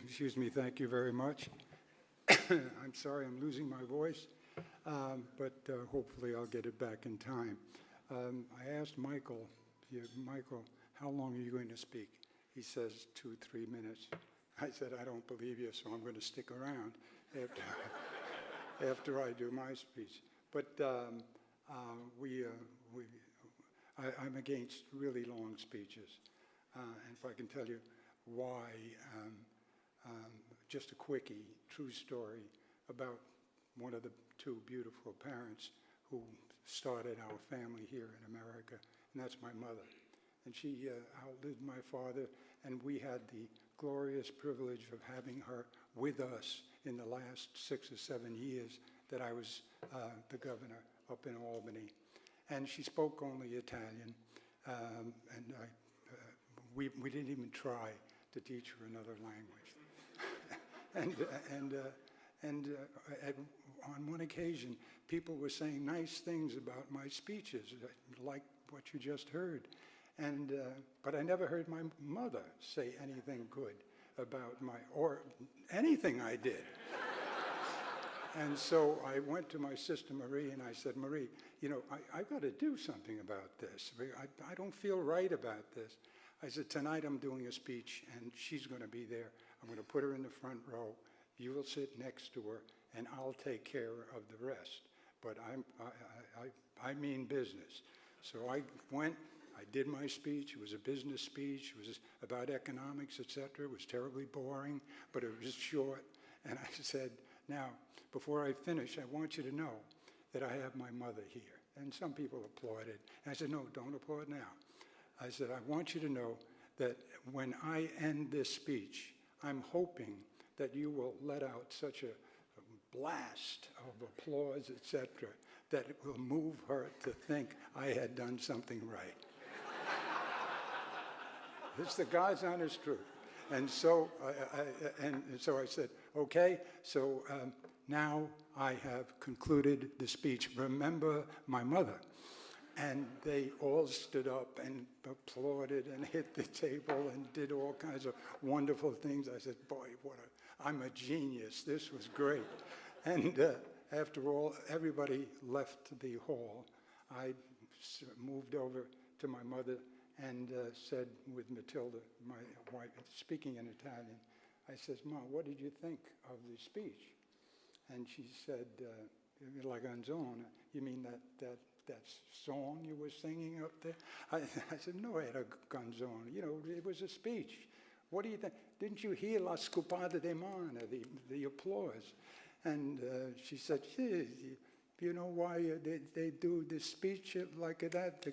Excuse me, thank you very much. I'm sorry I'm losing my voice, but hopefully I'll get it back in time. I asked Michael, Michael, how long are you going to speak? He says 2-3 minutes. I said, I don't believe you, so I'm going to stick around after I do my speech. But I'm against really long speeches. And if I can tell you why, just a quickie, true story about one of the two beautiful parents who started our family here in America, and that's my mother. And she outlived my father, and we had the glorious privilege of having her with us in the last 6 or 7 years that I was the governor up in Albany. And she spoke only Italian, and we didn't even try to teach her another language. and on one occasion, people were saying nice things about my speeches, like what you just heard. But I never heard my mother say anything good about or anything I did. And so I went to my sister Marie and I said, Marie, you know, I've got to do something about this. I don't feel right about this. I said, tonight I'm doing a speech and she's going to be there. I'm going to put her in the front row. You will sit next to her and I'll take care of the rest. But I mean business. So I went, I did my speech. It was a business speech. It was about economics, etc. It was terribly boring, but it was short. And I said, now, before I finish, I want you to know that I have my mother here. And some people applauded. And I said, no, don't applaud now. I said, I want you to know that when I end this speech, I'm hoping that you will let out such a blast of applause, etc., that it will move her to think I had done something right. It's the God's honest truth. And so I said, okay, so now I have concluded the speech. Remember my mother. And they all stood up and applauded and hit the table and did all kinds of wonderful things. I said, boy, I'm a genius. This was great. And after all, everybody left the hall. I moved over to my mother and said with Matilda, my wife, speaking in Italian, I says, Ma, what did you think of the speech? And she said, La canzone, you mean that song you were singing up there? I said, no, era canzone. You know, it was a speech. What do you think? Didn't you hear la scopata de mano, the applause? And she said, yeah, you know why they do the speech like that?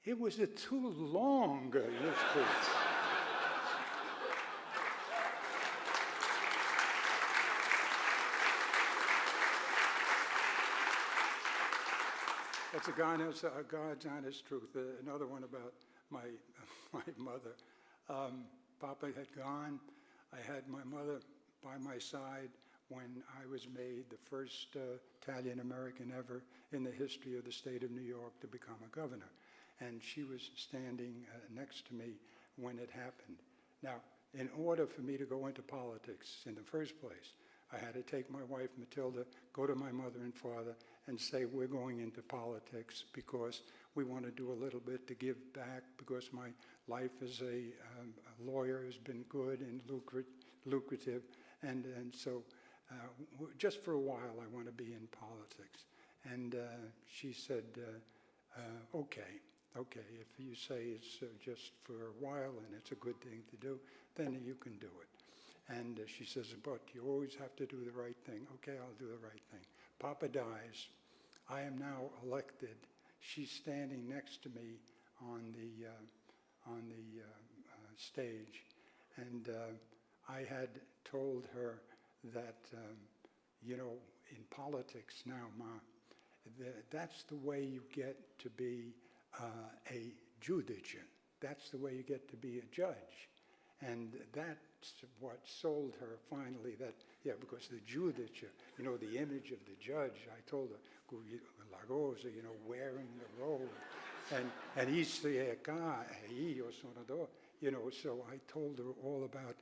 It was too long, your speech. That's a God's honest truth. Another one about my mother. Papa had gone. I had my mother by my side when I was made the first Italian-American ever in the history of the state of New York to become a governor. And she was standing next to me when it happened. Now, in order for me to go into politics in the first place, I had to take my wife, Matilda, go to my mother and father and say, we're going into politics because we want to do a little bit to give back because my life as a lawyer has been good and lucrative. And so just for a while, I want to be in politics. And she said, okay, if you say it's just for a while and it's a good thing to do, then you can do it. And she says, but you always have to do the right thing. Okay, I'll do the right thing. Papa dies. I am now elected. She's standing next to me on the stage. And I had told her that, you know, in politics now, Ma, that's the way you get to be a judice. That's the way you get to be a judge. And that's what sold her finally, that, yeah, because the judice, you know, the image of the judge, I told her, la rosa, you know, wearing the robe, and io sono do, you know, so I told her all about,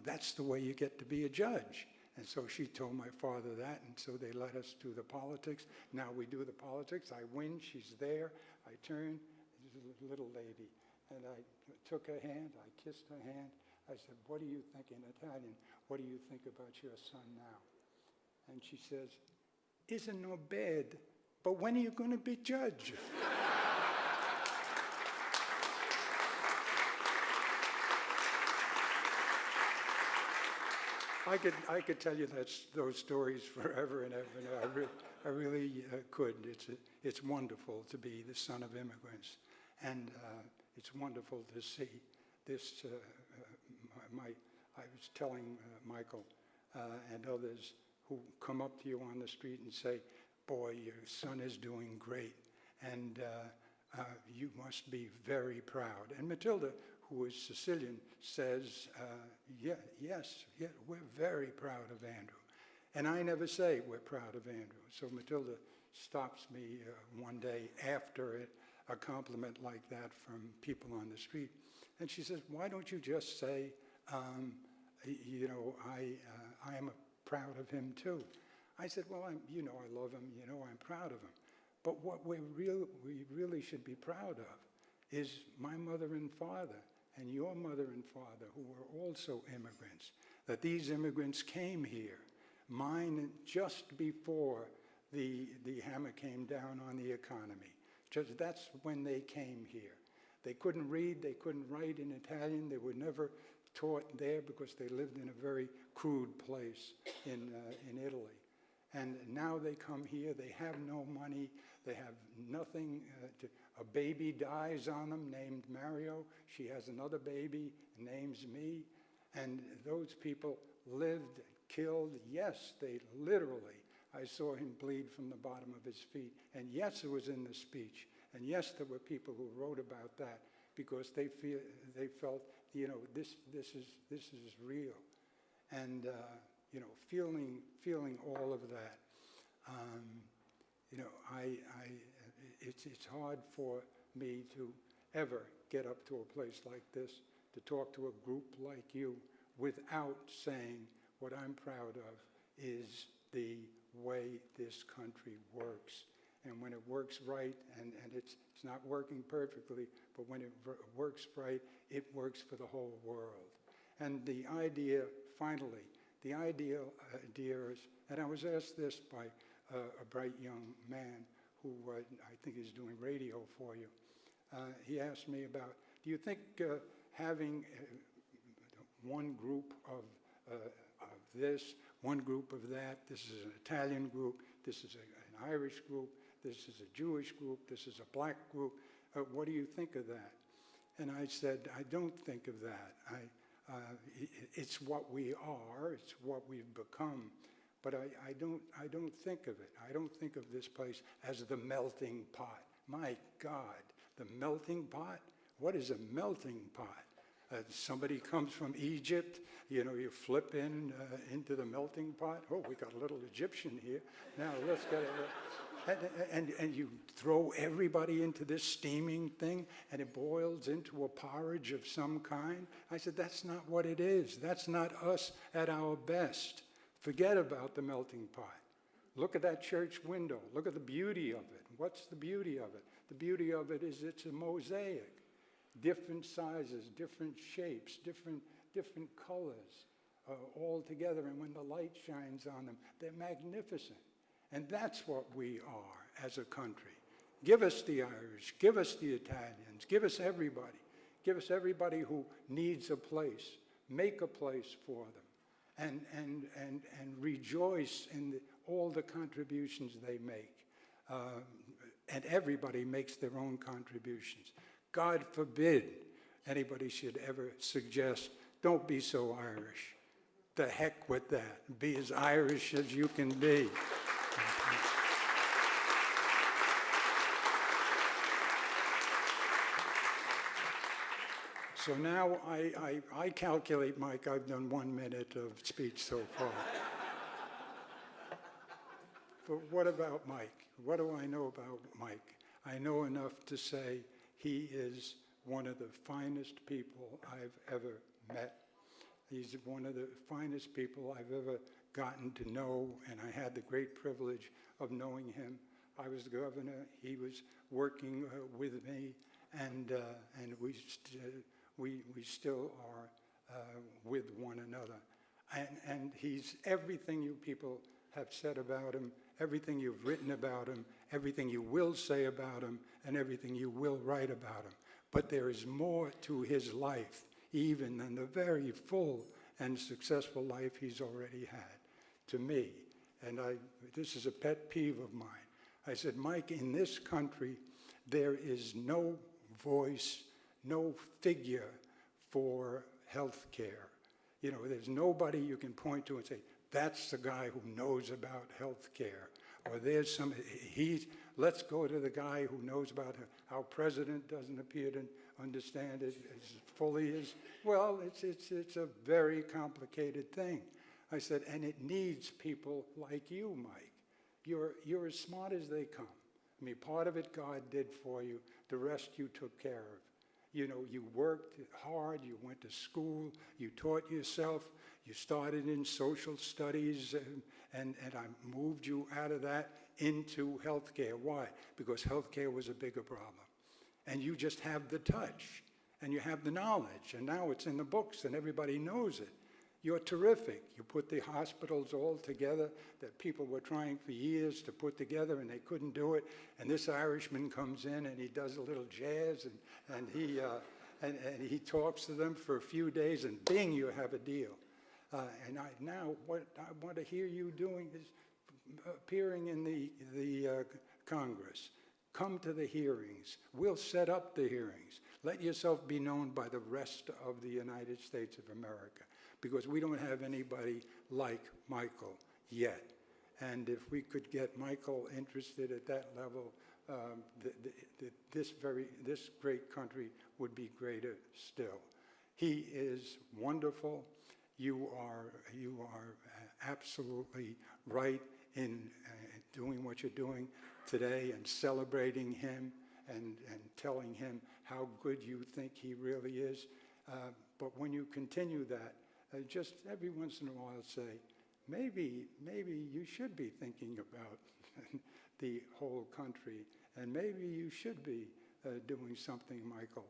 that's the way you get to be a judge. And so she told my father that, and so they let us do the politics. Now we do the politics. I win. She's there. I turn. This is a little lady. And I took her hand. I kissed her hand. I said, what do you think in Italian? What do you think about your son now? And she says, isn't no bad, but when are you going to be judge? I could tell you those stories forever and ever and ever. I really could. It's wonderful to be the son of immigrants, and it's wonderful to see this. I was telling Michael and others who come up to you on the street and say, "Boy, your son is doing great, and you must be very proud." And Matilda, who is Sicilian, says, yes, we're very proud of Andrew. And I never say we're proud of Andrew. So Matilda stops me one day after a compliment like that from people on the street. And she says, why don't you just say, I am proud of him too. I said, well, I love him, I'm proud of him. But what we really should be proud of is my mother and father, and your mother and father, who were also immigrants, that these immigrants came here, mine just before the hammer came down on the economy. Just that's when they came here. They couldn't read, they couldn't write in Italian, they were never taught there because they lived in a very crude place in Italy. And now they come here, they have no money, they have nothing. A baby dies on them named Mario. She has another baby, names me. And those people lived, killed. Yes, they literally. I saw him bleed from the bottom of his feet. And yes, it was in the speech. And yes, there were people who wrote about that because they felt, this is real. And, feeling all of that. It's hard for me to ever get up to a place like this, to talk to a group like you, without saying what I'm proud of is the way this country works. And when it works right, and it's not working perfectly, but when it works right, it works for the whole world. And the idea, finally, is, and I was asked this by a bright young man who I think is doing radio for you. He asked me about, do you think having one group of this, one group of that, this is an Italian group, this is an Irish group, this is a Jewish group, this is a black group, what do you think of that? And I said, I don't think of that. It's what we are, it's what we've become, but I don't think of it. I don't think of this place as the melting pot. My God, the melting pot? What is a melting pot? Somebody comes from Egypt, you flip into the melting pot. Oh, we got a little Egyptian here. Now let's get it. And you throw everybody into this steaming thing, and it boils into a porridge of some kind. I said, that's not what it is. That's not us at our best. Forget about the melting pot. Look at that church window. Look at the beauty of it. What's the beauty of it? The beauty of it is it's a mosaic. Different sizes, different shapes, different colors, all together. And when the light shines on them, they're magnificent. And that's what we are as a country. Give us the Irish, give us the Italians, give us everybody. Give us everybody who needs a place. Make a place for them. And rejoice in all the contributions they make. And everybody makes their own contributions. God forbid anybody should ever suggest, don't be so Irish. The heck with that. Be as Irish as you can be. So now I calculate, Mike, I've done 1 minute of speech so far. But what about Mike? What do I know about Mike? I know enough to say he is one of the finest people I've ever met. He's one of the finest people I've ever gotten to know, and I had the great privilege of knowing him. I was the governor, he was working with me, and we still are with one another. And he's everything you people have said about him, everything you've written about him, everything you will say about him, and everything you will write about him. But there is more to his life even than the very full and successful life he's already had, to me. And this is a pet peeve of mine. I said, Mike, in this country, there is no voice, no figure for health care. You know, there's nobody you can point to and say, that's the guy who knows about health care. Or there's some, let's go to the guy who knows about how president doesn't appear to understand it as fully as, well, it's a very complicated thing. I said, and it needs people like you, Mike. You're as smart as they come. I mean, part of it God did for you, the rest you took care of. You know, you worked hard, you went to school, you taught yourself, you started in social studies, and I moved you out of that into healthcare. Why? Because healthcare was a bigger problem. And you just have the touch, and you have the knowledge, and now it's in the books, and everybody knows it. You're terrific. You put the hospitals all together that people were trying for years to put together, and they couldn't do it. And this Irishman comes in, and he does a little jazz, and he talks to them for a few days, and bing, you have a deal. Now what I want to hear you doing is appearing in the Congress. Come to the hearings. We'll set up the hearings. Let yourself be known by the rest of the United States of America, because we don't have anybody like Michael yet. And if we could get Michael interested at that level, this great country would be greater still. He is wonderful. You are absolutely right in doing what you're doing today and celebrating him and telling him how good you think he really is. But when you continue that, just every once in a while say, maybe you should be thinking about the whole country, and maybe you should be doing something, Michael,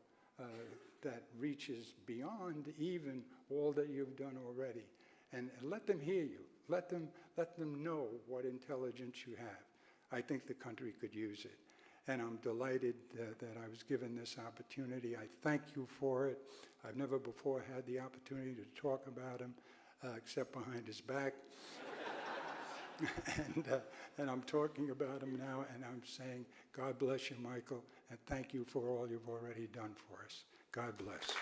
that reaches beyond even all that you've done already. And let them hear you. Let them know what intelligence you have. I think the country could use it. And I'm delighted that I was given this opportunity. I thank you for it. I've never before had the opportunity to talk about him, except behind his back. And I'm talking about him now, and I'm saying, God bless you, Michael, and thank you for all you've already done for us. God bless.